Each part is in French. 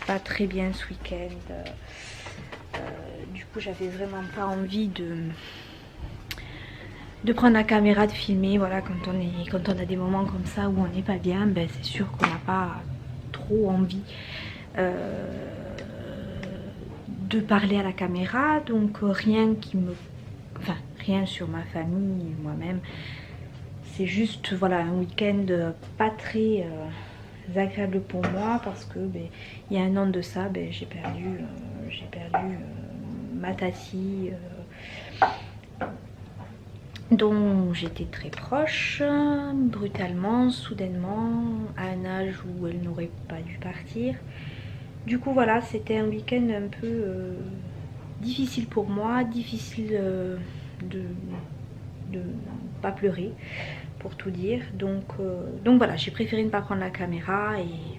pas très bien ce week-end. Du coup, j'avais vraiment pas envie de prendre la caméra, de filmer. Voilà, quand on a des moments comme ça où on n'est pas bien, ben, c'est sûr qu'on n'a pas trop envie de parler à la caméra. Donc rien qui me... Enfin, rien sur ma famille, moi-même. C'est juste, voilà, un week-end pas très agréable pour moi parce que ben, il y a un an de ça, ben, j'ai perdu ma tati dont j'étais très proche, brutalement, soudainement, à un âge où elle n'aurait pas dû partir. Du coup voilà, c'était un week-end un peu difficile pour moi, difficile de pas pleurer pour tout dire. Donc voilà, j'ai préféré ne pas prendre la caméra et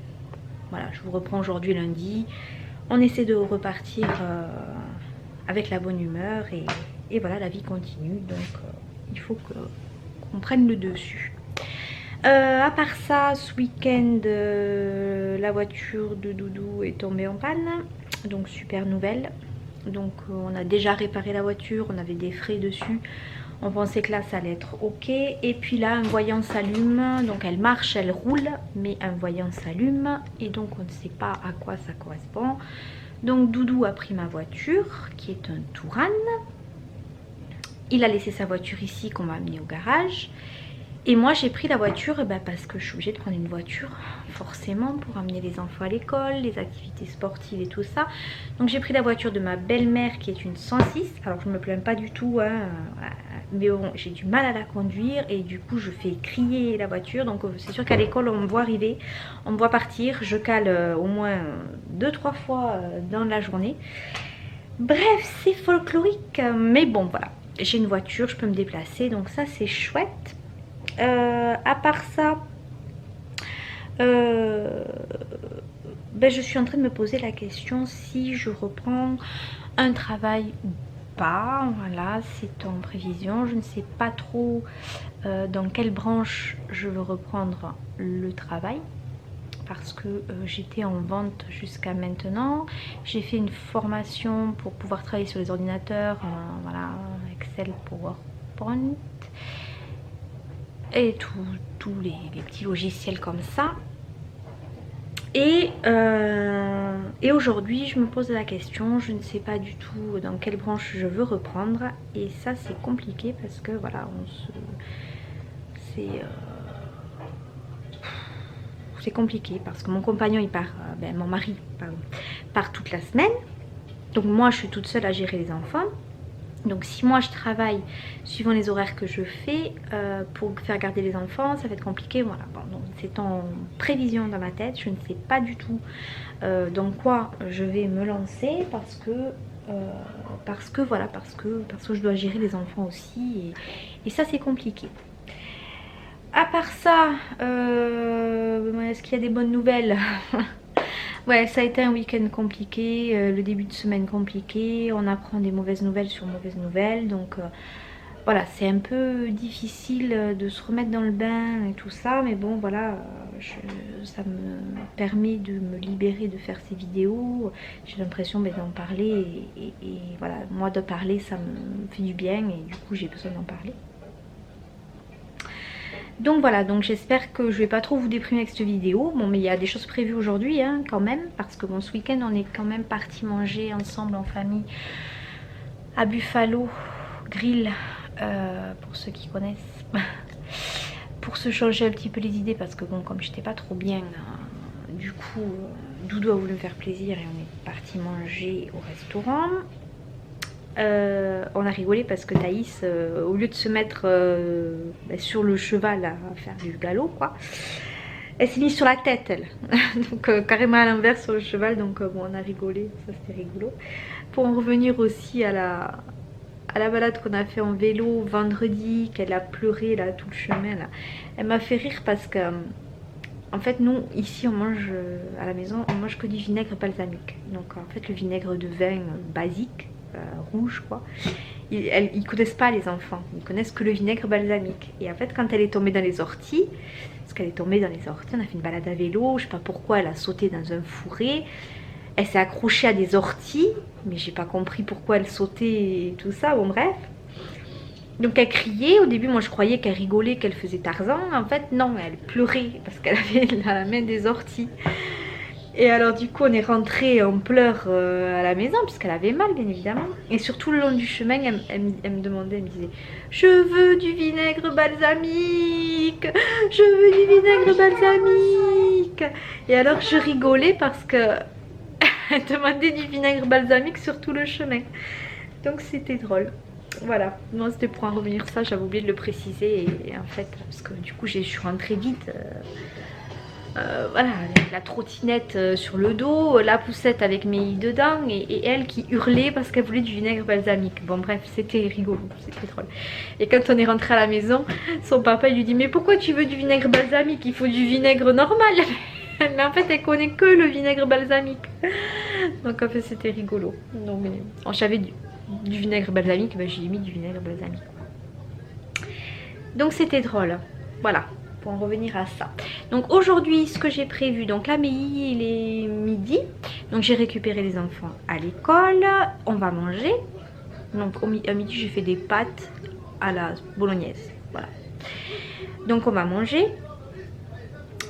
voilà, je vous reprends aujourd'hui lundi. On essaie de repartir avec la bonne humeur et voilà, la vie continue. Donc il faut qu'on prenne le dessus. À part ça, ce week-end, la voiture de Doudou est tombée en panne. Donc super nouvelle. Donc on a déjà réparé la voiture, on avait des frais dessus. On pensait que là ça allait être ok. Et puis là un voyant s'allume. Donc elle marche, elle roule, mais un voyant s'allume. Et donc on ne sait pas à quoi ça correspond. Donc Doudou a pris ma voiture qui est un Touran. Il a laissé sa voiture ici qu'on m'a amené au garage. Et moi j'ai pris la voiture parce que je suis obligée de prendre une voiture forcément pour amener les enfants à l'école, les activités sportives et tout ça. Donc j'ai pris la voiture de ma belle-mère qui est une 106. Alors je me plains pas du tout hein, mais bon, j'ai du mal à la conduire et du coup je fais crier la voiture. Donc c'est sûr qu'à l'école on me voit arriver, on me voit partir, je cale au moins 2-3 fois dans la journée. Bref, c'est folklorique mais bon voilà, j'ai une voiture, je peux me déplacer donc ça c'est chouette. À part ça, je suis en train de me poser la question si je reprends un travail ou pas. Voilà, c'est en prévision. Je ne sais pas trop dans quelle branche je veux reprendre le travail. Parce que j'étais en vente jusqu'à maintenant. J'ai fait une formation pour pouvoir travailler sur les ordinateurs. Voilà, Excel, PowerPoint. Et tous les petits logiciels comme ça. Et aujourd'hui je me pose la question, je ne sais pas du tout dans quelle branche je veux reprendre. Et ça c'est compliqué parce que voilà, c'est compliqué parce que mon compagnon il part, mon mari pardon, part toute la semaine. Donc moi je suis toute seule à gérer les enfants. Donc si moi je travaille suivant les horaires que je fais pour faire garder les enfants, ça va être compliqué. Voilà, bon, donc c'est en prévision dans ma tête. Je ne sais pas du tout dans quoi je vais me lancer parce que je dois gérer les enfants aussi et ça c'est compliqué. À part ça, est-ce qu'il y a des bonnes nouvelles? Ouais, ça a été un week-end compliqué, le début de semaine compliqué, on apprend des mauvaises nouvelles sur mauvaises nouvelles, donc voilà, c'est un peu difficile de se remettre dans le bain et tout ça, mais bon voilà, ça me permet de me libérer de faire ces vidéos, j'ai l'impression d'en parler et voilà, moi de parler ça me fait du bien et du coup j'ai besoin d'en parler. Donc voilà, donc j'espère que je vais pas trop vous déprimer avec cette vidéo. Bon mais il y a des choses prévues aujourd'hui hein, quand même. Parce que bon ce week-end on est quand même parti manger ensemble en famille à Buffalo Grill. Pour ceux qui connaissent. Pour se changer un petit peu les idées. Parce que bon comme j'étais pas trop bien, du coup Doudou a voulu me faire plaisir et on est parti manger au restaurant. On a rigolé parce que Thaïs, au lieu de se mettre sur le cheval à faire du galop, quoi, elle s'est mise sur la tête, elle. Donc carrément à l'inverse sur le cheval. Donc bon, on a rigolé, ça c'était rigolo. Pour en revenir aussi à la balade qu'on a fait en vélo vendredi, qu'elle a pleuré là tout le chemin là. Elle m'a fait rire parce que en fait nous ici on mange à la maison, on mange que du vinaigre balsamique. Donc en fait le vinaigre de vin basique. Rouge quoi, ils connaissent pas les enfants, ils connaissent que le vinaigre balsamique. Et en fait quand elle est tombée dans les orties, parce qu'elle est tombée dans les orties, on a fait une balade à vélo, je sais pas pourquoi elle a sauté dans un fourré Elle s'est accrochée à des orties, mais j'ai pas compris pourquoi elle sautait et tout ça, bon bref. Donc elle criait, au début moi je croyais qu'elle rigolait, qu'elle faisait Tarzan, en fait non, elle pleurait parce qu'elle avait la main des orties. Et alors du coup on est rentré en pleurs à la maison puisqu'elle avait mal bien évidemment. Et surtout le long du chemin elle me demandait, elle me disait je veux du vinaigre balsamique, je veux du vinaigre balsamique. Et alors je rigolais parce que elle demandait du vinaigre balsamique sur tout le chemin. Donc c'était drôle. Voilà, moi c'était pour en revenir ça, j'avais oublié de le préciser et en fait, parce que du coup je suis rentrée vite. Voilà, avec la trottinette sur le dos, la poussette avec Mélie dedans et elle qui hurlait parce qu'elle voulait du vinaigre balsamique. Bon bref, c'était rigolo, c'était drôle. Et quand on est rentré à la maison, son papa lui dit mais pourquoi tu veux du vinaigre balsamique? Il faut du vinaigre normal. Mais en fait elle connaît que le vinaigre balsamique. Donc en fait c'était rigolo. Donc j'avais du vinaigre balsamique, ben, j'ai mis du vinaigre balsamique. Donc c'était drôle. Voilà, pour en revenir à ça. Donc aujourd'hui ce que j'ai prévu, donc là il est midi. Donc j'ai récupéré les enfants à l'école. On va manger. Donc à midi j'ai fait des pâtes à la bolognaise. Voilà. Donc on va manger.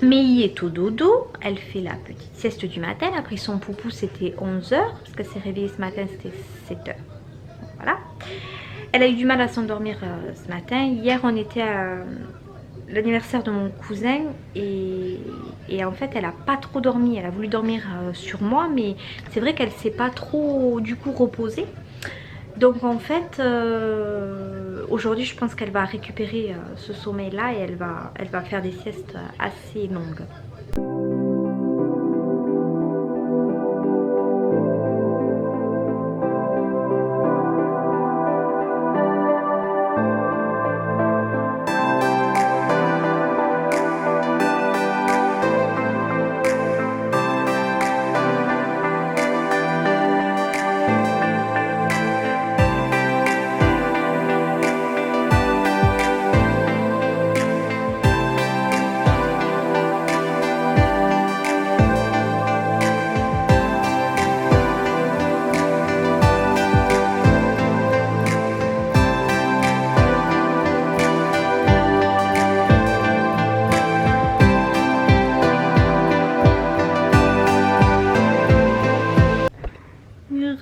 Mélie est au dodo, elle fait la petite sieste du matin. Après son poupou c'était 11 h parce qu'elle s'est réveillée ce matin, c'était 7 h. Voilà. Elle a eu du mal à s'endormir ce matin. Hier on était à l'anniversaire de mon cousin et en fait elle a pas trop dormi. Elle a voulu dormir sur moi mais c'est vrai qu'elle s'est pas trop du coup reposée. Donc en fait aujourd'hui je pense qu'elle va récupérer ce sommeil là et elle va faire des siestes assez longues.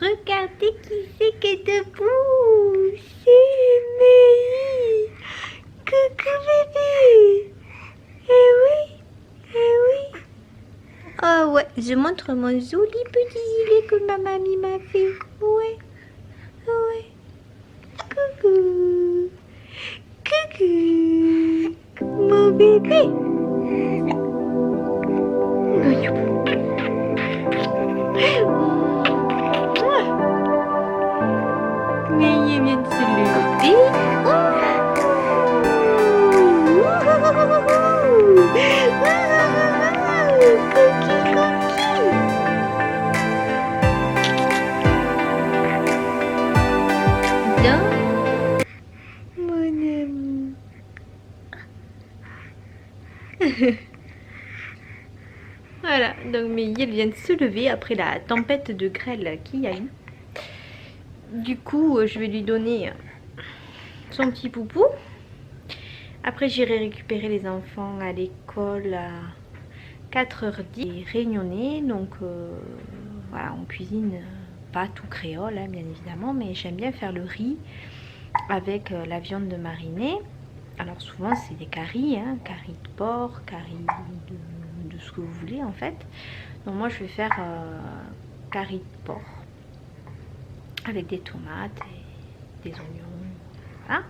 Regardez qui c'est qui est debout. C'est Mélie. Coucou bébé. Eh oui, eh oui. Oh ouais, je montre mon joli petit gilet que ma mamie m'a fait. Ouais, ouais. Coucou. Coucou. Mon bébé. Mélie vient de se lever. Cookie, cookie. Donc, mon ami. Voilà, donc Mélie elle vient de se lever après la tempête de grêle qu'il y a eu. Du coup, je vais lui donner son petit poupou. Après, j'irai récupérer les enfants à l'école à 4h10 réunionnais. Donc, voilà, on cuisine pas tout créole, hein, bien évidemment, mais j'aime bien faire le riz avec la viande marinée. Alors, souvent, c'est des caries, hein, caries de porc, caries de ce que vous voulez en fait. Donc, moi, je vais faire caries de porc avec des tomates et des oignons, voilà.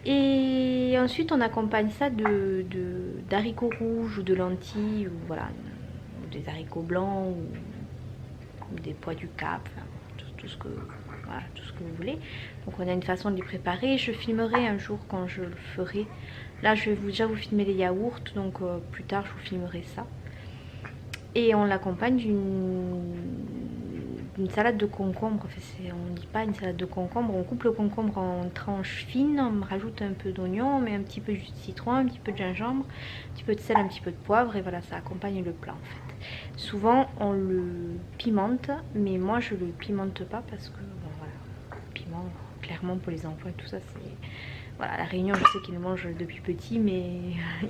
Et ensuite on accompagne ça d'haricots rouges ou de lentilles ou voilà, ou des haricots blancs ou des pois du Cap, enfin, tout ce que voilà, tout ce que vous voulez. Donc on a une façon de les préparer. Je filmerai un jour quand je le ferai. Là je vais déjà vous filmer les yaourts, donc plus tard je vous filmerai ça. Et on l'accompagne d'une une salade de concombre. Enfin, on ne dit pas une salade de concombre, on coupe le concombre en tranches fines, on rajoute un peu d'oignon, on met un petit peu de jus de citron, un petit peu de gingembre, un petit peu de sel, un petit peu de poivre et voilà, ça accompagne le plat en fait. Souvent on le pimente, mais moi je le pimente pas parce que bon, voilà, le piment clairement pour les enfants et tout ça c'est... Voilà, à La Réunion je sais qu'ils le mangent depuis petit, mais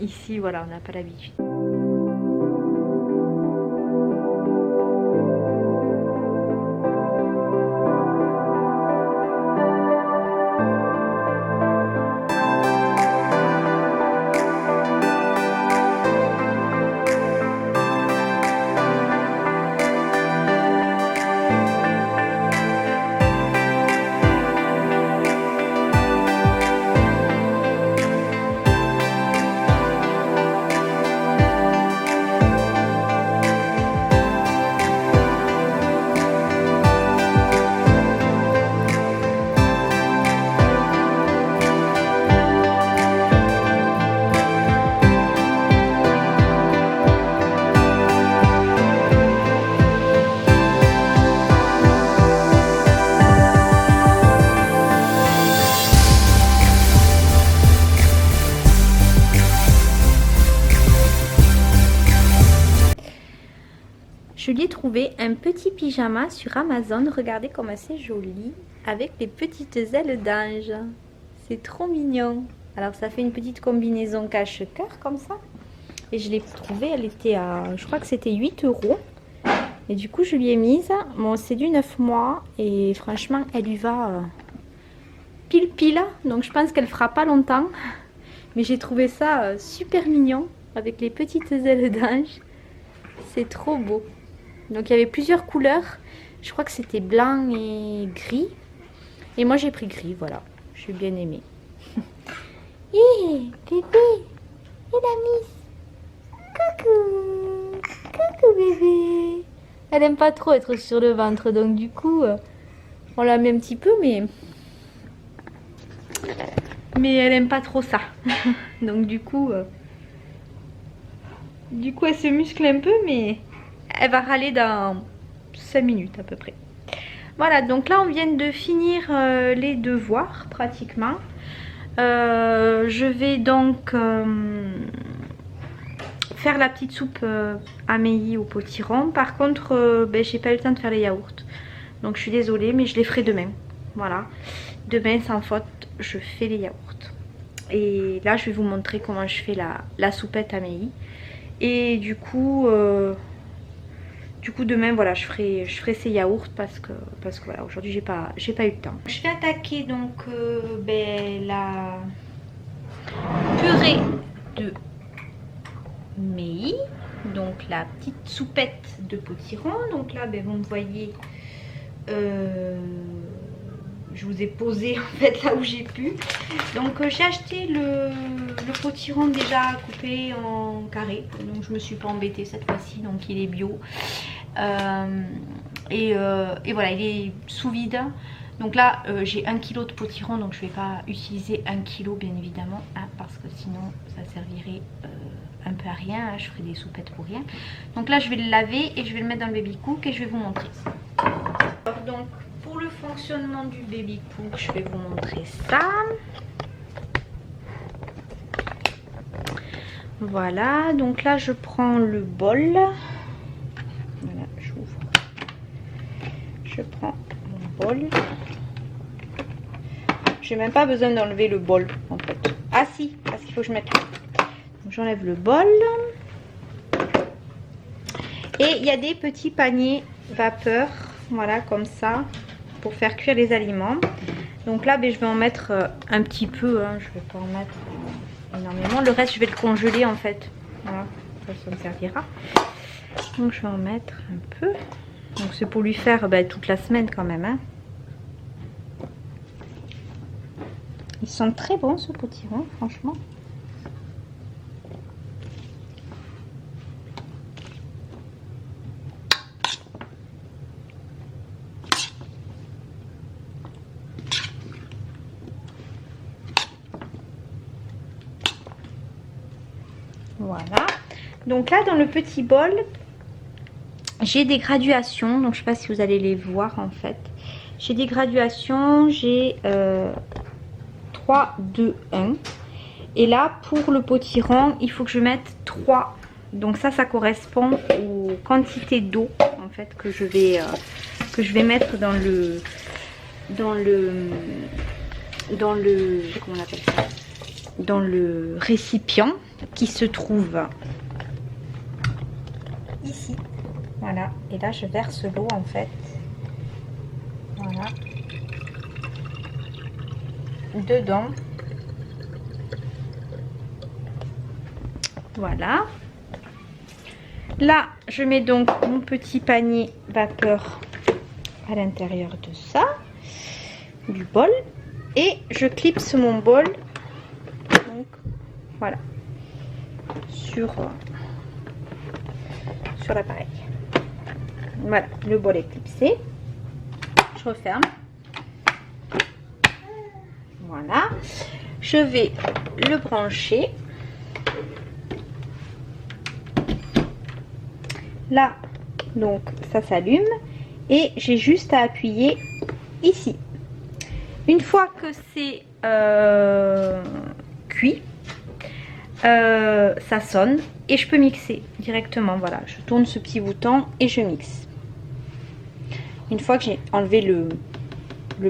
ici voilà on n'a pas l'habitude. Je lui ai trouvé un petit pyjama sur Amazon, regardez comme c'est joli, avec des petites ailes d'ange. C'est trop mignon. Alors ça fait une petite combinaison cache-cœur comme ça. Et je l'ai trouvée, elle était à, je crois que c'était 8 €. Et du coup je lui ai mise, bon c'est du 9 mois et franchement elle lui va pile pile. Donc je pense qu'elle fera pas longtemps. Mais j'ai trouvé ça super mignon avec les petites ailes d'ange. C'est trop beau. Donc il y avait plusieurs couleurs. Je crois que c'était blanc et gris. Et moi j'ai pris gris, voilà. J'ai bien aimé. Hé, bébé. Et la miss. Coucou. Coucou bébé. Elle aime pas trop être sur le ventre. Donc du coup, on la met un petit peu, mais elle aime pas trop ça. Donc du coup, elle se muscle un peu, mais... Elle va râler dans 5 minutes à peu près. Voilà, donc là on vient de finir les devoirs pratiquement. Je vais donc faire la petite soupe Amélie au potiron. Par contre, j'ai pas eu le temps de faire les yaourts. Donc je suis désolée, mais je les ferai demain. Voilà, demain sans faute, je fais les yaourts. Et là je vais vous montrer comment je fais la soupette Amélie. Et du coup demain voilà je ferai ces yaourts parce que voilà aujourd'hui j'ai pas eu le temps. Je vais attaquer donc la purée de Méi, donc la petite soupette de potiron. Donc là vous me voyez, je vous ai posé en fait là où j'ai pu. Donc j'ai acheté le potiron déjà coupé en carré, donc je me suis pas embêtée cette fois-ci, donc il est bio. Et voilà, il est sous vide. Donc là j'ai 1 kg de potiron, donc je vais pas utiliser 1 kg bien évidemment, hein, parce que sinon ça servirait un peu à rien, hein, je ferai des soupettes pour rien. Donc là je vais le laver et je vais le mettre dans le baby cook et je vais vous montrer. Alors, donc pour le fonctionnement du baby cook, je vais vous montrer ça. Voilà, donc là je prends le bol. Voilà, j'ouvre. Je prends mon bol. J'ai même pas besoin d'enlever le bol en fait. Ah si, parce qu'il faut que je mette là. Donc j'enlève le bol. Et il y a des petits paniers vapeur, voilà comme ça, pour faire cuire les aliments. Donc là je vais en mettre un petit peu, hein, je vais pas en mettre énormément. Le reste je vais le congeler en fait. Voilà, ça me servira. Donc je vais en mettre un peu. Donc c'est pour lui faire toute la semaine quand même, hein. Ils sont très bons ce potiron, franchement. Voilà. Donc là dans le petit bol, j'ai des graduations, donc je sais pas si vous allez les voir en fait. J'ai des graduations, j'ai 3, 2, 1. Et là, pour le potiron, il faut que je mette 3. Donc ça correspond aux quantités d'eau en fait que je vais mettre dans le comment on appelle ça, dans le récipient qui se trouve ici. Voilà. Et là, je verse l'eau en fait. Voilà. Dedans. Voilà. Là, je mets donc mon petit panier vapeur à l'intérieur de ça, du bol, et je clipse mon bol, donc voilà, sur l'appareil. Voilà, le bol est clipsé. Je referme. Voilà. Je vais le brancher. Là, donc ça s'allume et j'ai juste à appuyer ici. Une fois que c'est cuit, ça sonne et je peux mixer directement. Voilà, je tourne ce petit bouton et je mixe. Une fois que j'ai enlevé le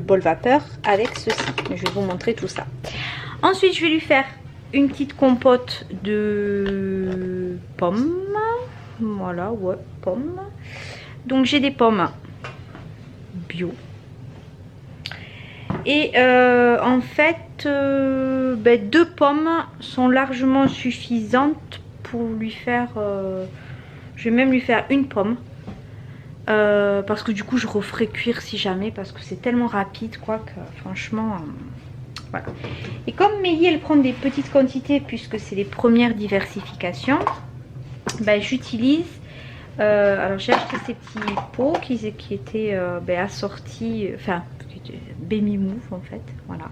bol vapeur avec ceci, je vais vous montrer tout ça. Ensuite, je vais lui faire une petite compote de pommes. Voilà, ouais, pommes. Donc j'ai des pommes bio. Et en fait, 2 pommes sont largement suffisantes pour lui faire... je vais même lui faire une pomme. Parce que du coup, je referai cuire si jamais, parce que c'est tellement rapide, quoi, que franchement... voilà. Et comme Mélie, elle prend des petites quantités, puisque c'est les premières diversifications, j'utilise... alors j'ai acheté ces petits pots qui étaient assortis, enfin Baby Move en fait, voilà.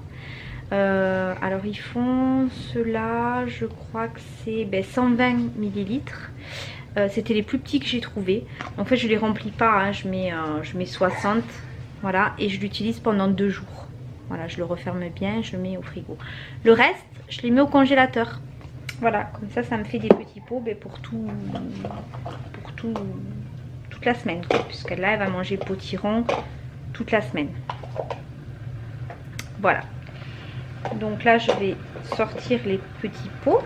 Alors ils font cela, je crois que c'est 120 millilitres. C'était les plus petits que j'ai trouvé. En fait je les remplis pas, hein, je mets 60, voilà, et je l'utilise pendant 2 jours. Voilà, je le referme bien, je mets au frigo. Le reste, je les mets au congélateur. Voilà, comme ça me fait des petits pots pour toute la semaine, puisque là elle va manger potiron toute la semaine. Voilà, donc là je vais sortir les petits pots.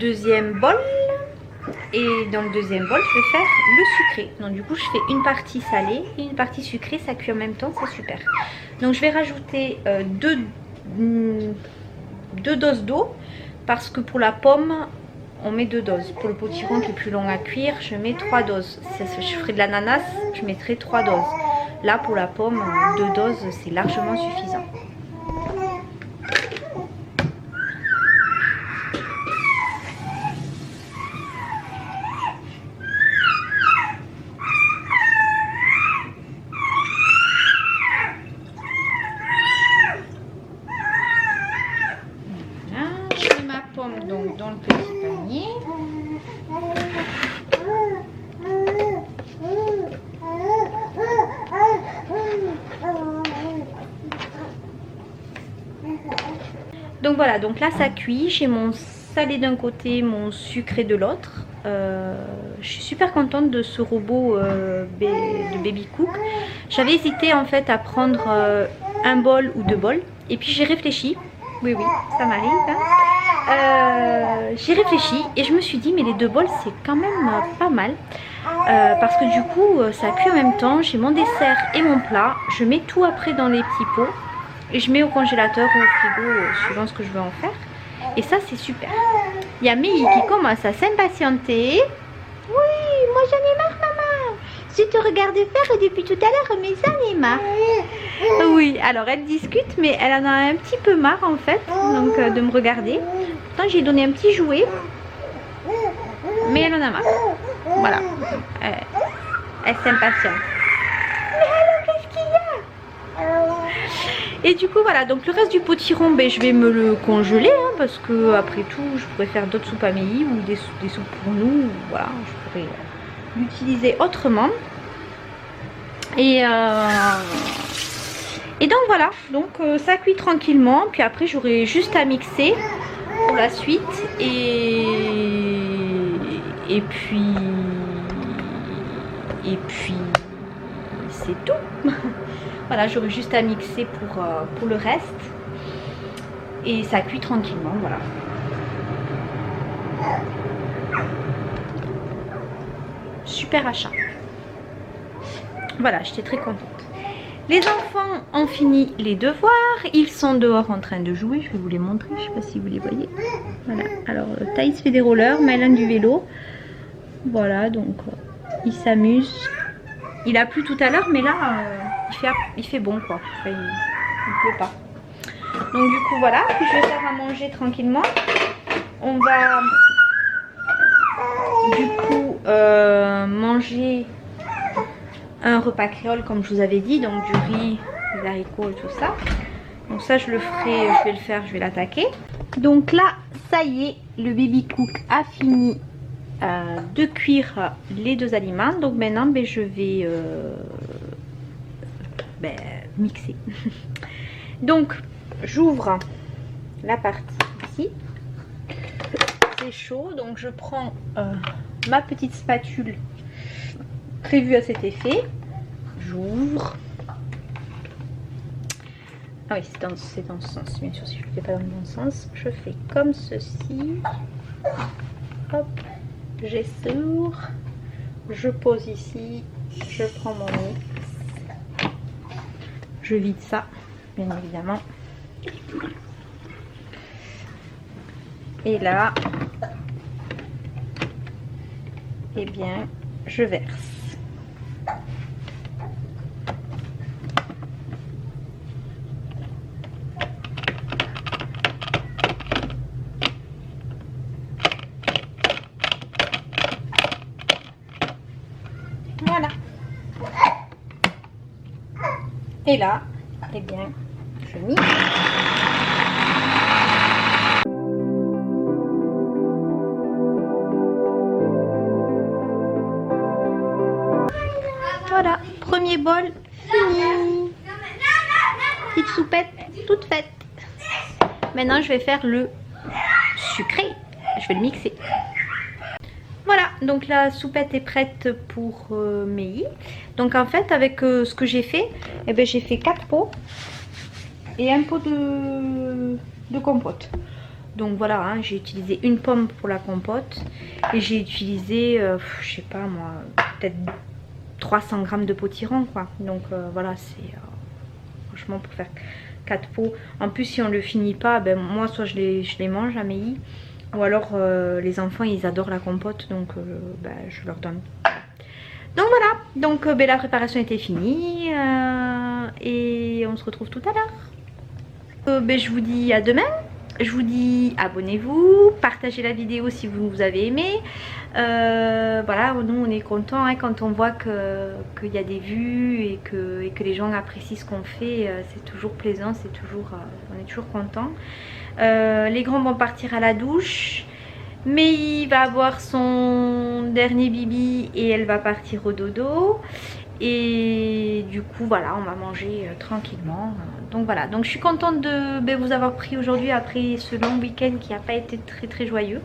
Deuxième bol. Et dans le deuxième bol, je vais faire le sucré. Donc du coup, je fais une partie salée et une partie sucrée. Ça cuit en même temps, c'est super. Donc je vais rajouter deux doses d'eau. Parce que pour la pomme, on met 2 doses. Pour le potiron qui est plus long à cuire, je mets 3 doses. Si je ferai de l'ananas, je mettrai 3 doses. Là, pour la pomme, 2 doses, c'est largement suffisant. Donc dans le petit panier. Donc voilà, donc là ça cuit. J'ai mon salé d'un côté, mon sucré de l'autre. Je suis super contente de ce robot de Baby Cook. J'avais hésité en fait à prendre un bol ou 2 bols. Et puis j'ai réfléchi. Oui, ça m'arrive. J'ai réfléchi et je me suis dit mais les 2 bols c'est quand même pas mal. Parce que du coup ça cuit en même temps. J'ai mon dessert et mon plat. Je mets tout après dans les petits pots. Et je mets au congélateur ou au frigo suivant ce que je veux en faire. Et ça c'est super. Il y a Mei qui commence à s'impatienter. Oui, moi j'en ai marre maman. Je te regarde faire depuis tout à l'heure mais j'en ai marre. Oui, alors elle discute mais elle en a un petit peu marre en fait. Donc de me regarder. Pourtant j'ai donné un petit jouet. Mais elle en a marre. Voilà. Elle s'impatiente. Mais alors qu'est-ce qu'il y a? Et du coup voilà, donc le reste du potiron je vais me le congeler hein, parce que après tout je pourrais faire d'autres soupes à Mei ou des soupes pour nous, voilà, je pourrais l'utiliser autrement. Et donc voilà, donc ça cuit tranquillement, puis après j'aurai juste à mixer pour la suite et puis c'est tout. Voilà, j'aurai juste à mixer pour le reste. Et ça cuit tranquillement, voilà. Super achat. Voilà, j'étais très contente. Les enfants ont fini les devoirs. Ils sont dehors en train de jouer. Je vais vous les montrer, je ne sais pas si vous les voyez. Voilà, alors Thaïs fait des rollers, Mylan du vélo. Voilà, donc ils s'amusent. Il a plu tout à l'heure, mais là... il fait bon quoi, enfin, il ne pleut pas. Donc du coup voilà, puis je vais faire à manger tranquillement. On va du coup manger un repas créole comme je vous avais dit, donc du riz, des haricots et tout ça. Donc ça je le ferai, je vais l'attaquer. Donc là ça y est, le Baby Cook a fini de cuire les 2 aliments. Donc maintenant je vais mixer. Donc j'ouvre la partie ici, c'est chaud, donc je prends ma petite spatule prévue à cet effet, j'ouvre. Ah oui, c'est dans ce sens, bien sûr. Si je ne le fais pas dans le bon sens, je fais comme ceci, hop, j'essoure, je pose ici, je prends mon mix, je vide ça bien évidemment, et là eh bien je verse. Voilà. Et là, eh bien, je mixe. Voilà, premier bol fini. Petite soupette toute faite. Maintenant, je vais faire le sucré. Je vais le mixer. Voilà, donc la soupette est prête pour Mei. Donc en fait, avec ce que j'ai fait, eh ben, j'ai fait 4 pots et un pot de compote. Donc voilà, hein, j'ai utilisé une pomme pour la compote et j'ai utilisé, je sais pas moi, peut-être 300 grammes de potiron quoi. Donc voilà, c'est franchement pour faire 4 pots. En plus si on le finit pas, ben moi soit je les mange à Meilly, ou alors les enfants ils adorent la compote, donc ben, je leur donne. Donc voilà, donc ben, la préparation était finie et on se retrouve tout à l'heure. Ben, je vous dis à demain. Je vous dis abonnez-vous, partagez la vidéo si vous avez aimé. Voilà, nous on est content hein, quand on voit qu'il y a des vues et que les gens apprécient ce qu'on fait. C'est toujours plaisant, c'est toujours, on est toujours content. Les grands vont partir à la douche. Mais il va avoir son dernier bibi et elle va partir au dodo. Et du coup voilà, on va manger tranquillement. Donc voilà, donc je suis contente de vous avoir pris aujourd'hui après ce long week-end qui n'a pas été très joyeux.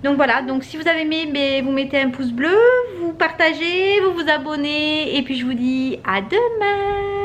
Donc voilà, donc si vous avez aimé, vous mettez un pouce bleu, vous partagez, vous vous abonnez et puis je vous dis à demain.